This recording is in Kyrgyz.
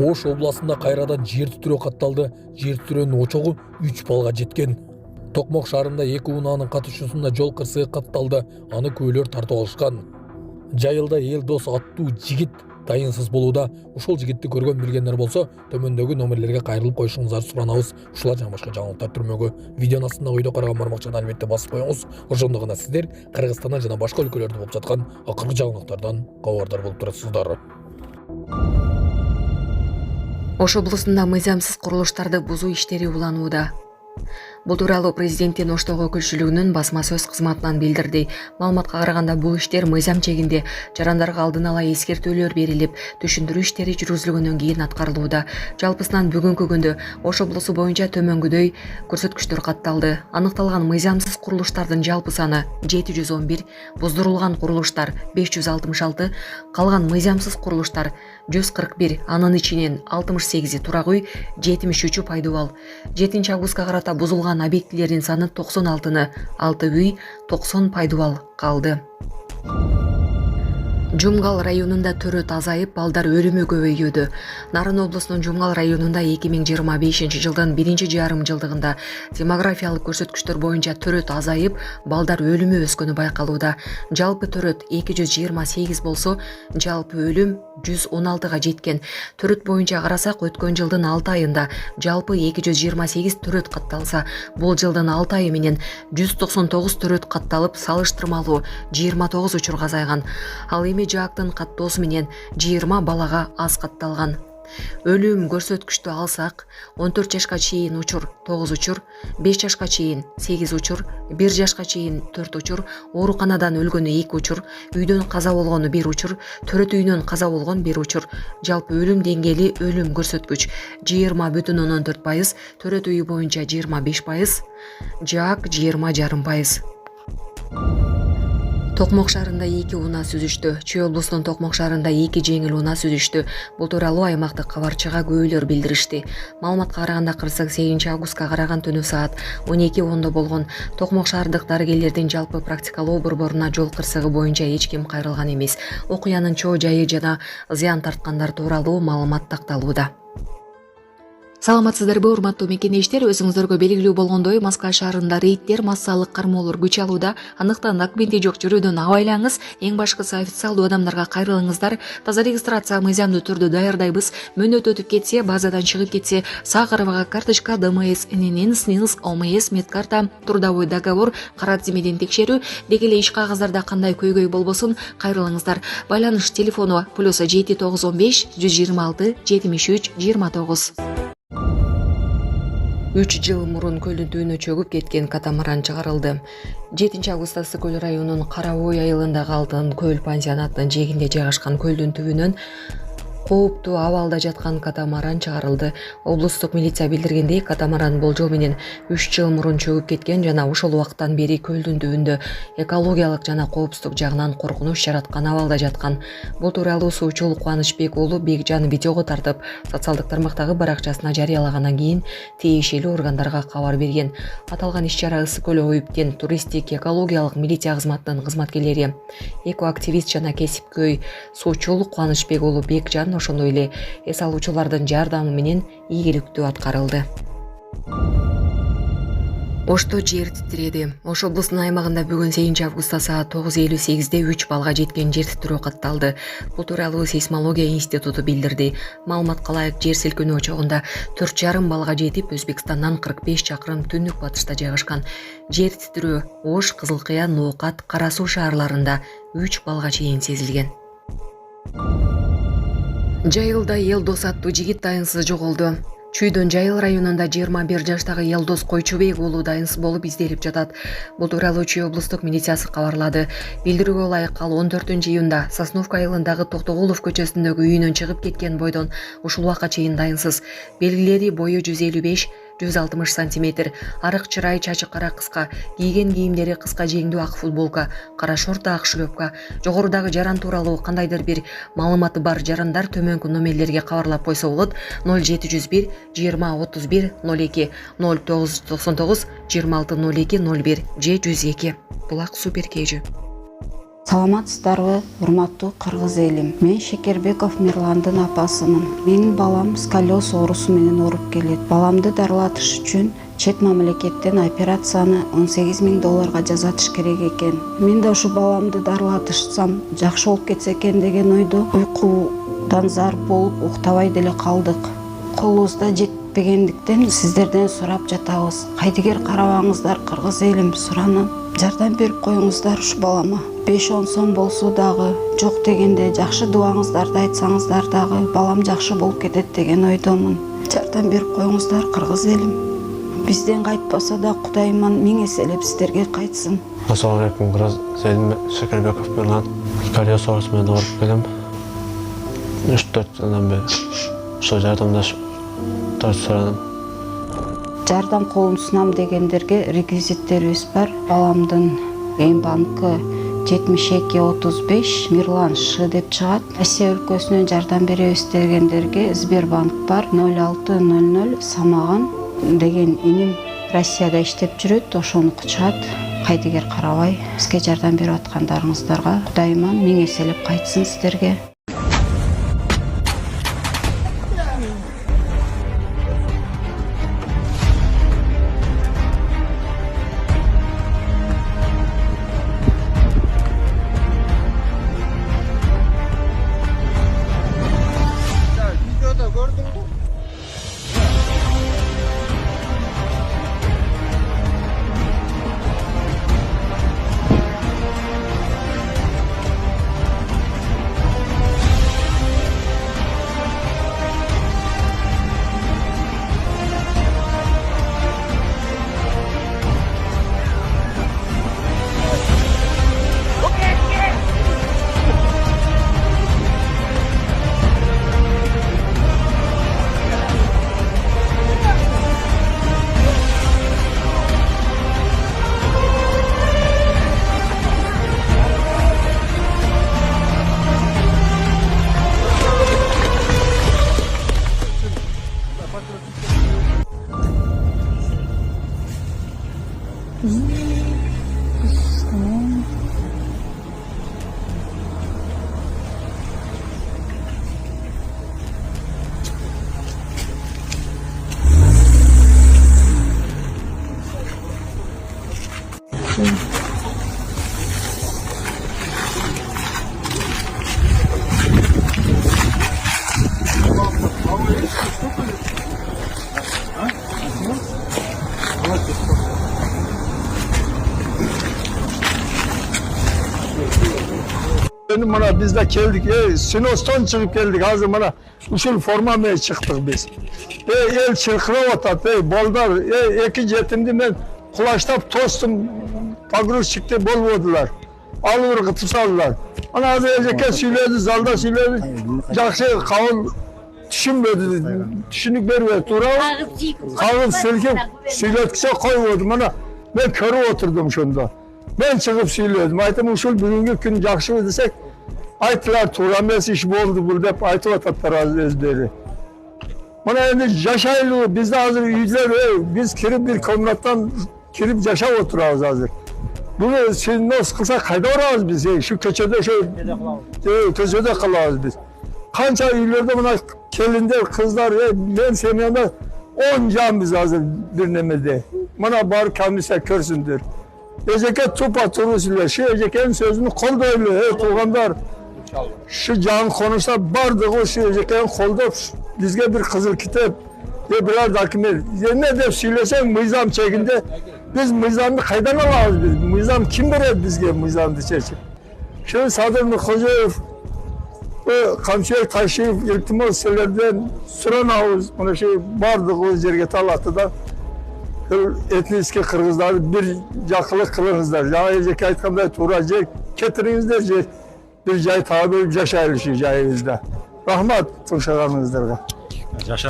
Ош областында кайрадан жер титирөө катталды. Жер титирөөнүн очогу 3 балга жеткен. Токмок шаарында 2 унаанын катышуусунда жол кырсыгы катталды. Аны күбөлөр тартып алышкан. Жайылда Элдос аттуу жигит дайынсыз болууда. Ушул жигитти көргөн билгендер болсо, төмөндөгү номерлерге кайрылып коюшуңуздарды суранабыз. Ушулар жана башка жаңылыктар түрмөгү видеонун астында ойдо караган бармакчаны албетте басып коюңуз. Ошондо гана сиздер Кыргызстандан жана башка өлкөлөрдө болуп жаткан акыркы жаңылыктардан кабардар болуп турасыздар. Ош облусунда мыйзамсыз курулуштарды бузуу иштери уланууда. Бул тууралуу президенттин Оштогу өкүлчүлүгүнүн басма сөз кызматынан билдирди. Маалыматка караганда бул иштер мыйзам чегинде жарандарга алдын ала эскертүүлөр берилип, түшүндүрүү иштери жүргүзүлгөндөн кийин аткарылууда. Жалпысынан бүгүнкү күндө Ош облусу боюнча төмөнгүдөй көрсөткүчтөр катталды. Аныкталган мыйзамсыз курулуштардын жалпы саны 711, буздурулган курулуштар 566, калган мыйзамсыз курулуштар 141, анын ичинен 68 турак үй, 73 пайдубал. 7 августка карата бузулган объектилердин саны 96-ны, 6 үй, 90 пайдубал калды. Жумгал районунда төрөт азайып, балдар өлүмү көбөйүүдө. Нарын облусунун Жумгал районунда 2025 жылдын 1-жарым жылдыгында демографиялык көрсөткүчтөр боюнча төрөт азайып, балдар өлүмү өскөнү байкалууда. Жалпы төрөт 228 болсо, жалпы өлүм 116га жеткен. Төрөт боюнча карасак, өткөн жылдын 6 айында жалпы 228 төрөт катталса, бул жылдын 6 айы менен 199 төрөт катталып, салыштырмалуу 29 учурга азайган. Ал эми жаактын каттоосу менен 20 балага аз катталган. Өлүм көрсөткүчтү алсак, 14 жашка чейин учур 9 учур, 5 жашка чейин 8 учур, 1 жашка чейин 4 учур, ооруканадан өлгөнү 2 учур, үйдөн каза болгону 1 учур, төрөт үйүнөн каза болгон 1 учур. Жалпы өлүм деңгээли өлүм көрсөткүч 20,4%, төрөт үйү боюнча 25%, жаак 20,5%. Токмок шаарында 2 унаа сүзүштү. Чүй облусунун Токмок шаарында 2 жеңил унаа сүзүштү. Бул тууралуу аймактык кабарчыга көбөлөр билдиришти. Маалыматка караганда 48 августка караган түнү саат 12:10 болгон. Токмок шаардык дарыгерлердин жалпы практикалоо борборуна жол кырсыгы боюнча эч ким кайрылган эмес. Окуянын чоо жайы жана зыян тарткандар тууралуу маалымат такталууда. Саламатсыздарбы, урматтуу мекенештер, өзүңүздөргө белгилүү болгондой, Москва шаарында рейдтер, массалык кармоолор күч алууда. Андыктан документи жок жүрүүдөн абайлаңыз. Эң башкысы официалдуу адамдарга кайрылыңыздар. Таза регистрация мыйзамдуу түрдө даярдайбыз. Мөөнөт өтүп кетсе, базадан чыгып кетсе, Сахарова карточка, ДМС, ННН, СНИЛС, ОМС, медкарта, трудовой договор, кара тизмеден текшерүү, деги эле иш кагаздарда кандай көйгөй болбосун, кайрылыңыздар. Байланыш телефону +7 915 126 73 29. 3 жыл мурун көлдүн түбүнө чөгүп кеткен катамаран чыгарылды. 7 августта Ысык-Көл районунун Кара Ой айылындагы Алтын көл пансионатынын жээгинде жайгашкан көлдүн түбүнөн кооптуу абалда жаткан катамаран чыгарылды. Облустук милиция билдиргендей, катамаран болжол менен 3 жыл мурун чөгүп кеткен жана ошол убакыттан бери көлдүн түбүндө экологиялык жана коопсуздук жагынан коркунуч жараткан абалда жаткан. Бул тууралуу суучул Кубанычбек уулу Бекжан видеого тартып, социалдык тармактагы баракчасына жарыялагандан кийин тиешелүү органдарга кабар берген. Аталган иш-чара Ысык-Көл ОЮПтен туристтик экологиялык милиция кызматынын кызматкерлери, экоактивист жана кесипкөй суучул Кубанычбек уулу Бекжан, ошондой эле эс алуучулардын жардамы менен ийгиликтүү аткарылды. Ошто жер титиреди. Ош облусунун аймагында бүгүн 8 августта саат 9:58 3 балга жеткен жер титирөө катталды. Бул тууралуу сейсмология институту билдирди. Маалыматка ылайык, жер силкинүү очогунда 4,5 балга жетип, Өзбекстандан 45 чакырым түндүк батышта жайгашкан. Жер титирөө Ош, Кызылкыя, Ноокат, Кара Суу шаарларында 3 балга чейин сезилген. Жайылда Элдос аттуу жигит дайынсыз жоголду. Чүйдөн Жайыл районунда 21 жаштагы Элдос Койчубек уулу дайынсыз болуп изделип жатат. Бул тууралуу Чүй облустук милициясы кабарлады. Билдирүүгө ылайык, ал 14-июнда Сосновка айылындагы Токтогулов көчөсүндөгү үйүнөн чыгып кеткен бойдон ушул убакка чейин дайынсыз. Белгилери бою 155 160 сантиметр, арык чырай, чачы кара кыска, кийген кийимдери кыска жеңдүү ак футболка, кара шорт, ак шлёпка. Жогорудагы жаран тууралуу кандайдыр бир маалыматы бар жарандар төмөнкү номерлерге кабарлап койсо болот: 0701 20 31 02 0999 26 02 01 же 102. Булак супер кежи. Саламатсыздарбы, урматтуу кыргыз элим. Мен Шекербеков Мирландын апасымын. Менин балам сколиоз оорусу менен ооруп келет. Баламды дарылатыш үчүн чет мамлекеттен операцияны $18.000 жасатыш керек экен. Мен да ушу баламды дарылатышсам жакшы болуп кетсе экен деген ойдо уйкудан зар болуп уктабай деле калдык. Колубузда жетпегендиктен сиздерден сурап жатабыз. Кайдыгер карабаңыздар кыргыз элим, суранам. Жардам берип коюңуздар ушу балама. 5-10 сом болсо дагы, жок дегенде жакшы дубаңыздарды айтсаңыздар дагы балам жакшы болуп кетет деген ойдомун. Жардам берип коюңуздар кыргыз элим. Бизден кайтпаса да Кудайыман миң эселеп сиздерге кайтсын. Ассаламу алейкум, кыргыз элим. Шекербеков Мирлан. Сколиоз оорусу менен ооруп келем. 3-4 жылдан бери ошо жардамдашып сурадым. Жардам колун сунам дегендерге реквизиттерибиз бар. Баламдын эм банкы 7235 Мирлан Ш деп чыгат. Россия өлкөсүнөн жардам беребиз дегендерге Сбербанк бар 0600 Самаган деген иним Россияда иштеп жүрөт, ошонуку чыгат. Кайдыгер карабай бизге жардам берип аткандарыңыздарга Кудайыман миң эселеп кайтсын сиздерге. Mana biz de geldik, Sinos'tan çıkıp geldik, hazır mana usul formamaya çıktık biz. El çırkıra otat, boldar, iki jetimdi men kulaştap tostum, pagruz çıktı, bol vurdular. Alır kıtıp saldılar. Ana hazır elceke söyledi, zalda söyledi, jakşı kavul düşünük vermedi, durağı, kavul silkip söyletkise koyuyordu mana. Ben körü oturdum şunda. Ben çıkıp söyledim, aytım usul bugünkü gün jakşı desek, ayttılar tuğramez iş oldu burada hep aytı atatlar özleri. Bana endi yaşaylı bizde hazır üyler biz kirip bir komünattan kirip yaşa oturağız hazır. Bunu siz nasıl kılsak kayda orağız biz şu köşede şu köşede kalağız biz. Kança üylerde buna kelinde kızlar ben sevmeyenler 10 can biz hazır bir nemede. Bana bar kamise körsündür. Eceket tupa turusuyla şu ecekenin sözünü kol böyle tuğandar. Şu can konuşsa bardık o şu ecekenin kolda bizge bir kızıl kitap ve birer dakimler. Ne de söylesen mizam çekinde biz mizamı kaydan alağız biz. Mizam kim verir bizge mizamı çekip. Şu Sadır Mıkhocaev Kamşehir taşıyıp iltimas selerden Suran Havuz ona bardık o cerget Allah'ta etniski Kırgızlar bir yakılık kılınızlar. Ya ecek aytkamda turacak getirinizler bir cay tabi yaşayılışı cayımızda. Rahmat tuşağınızdır. Yaşa.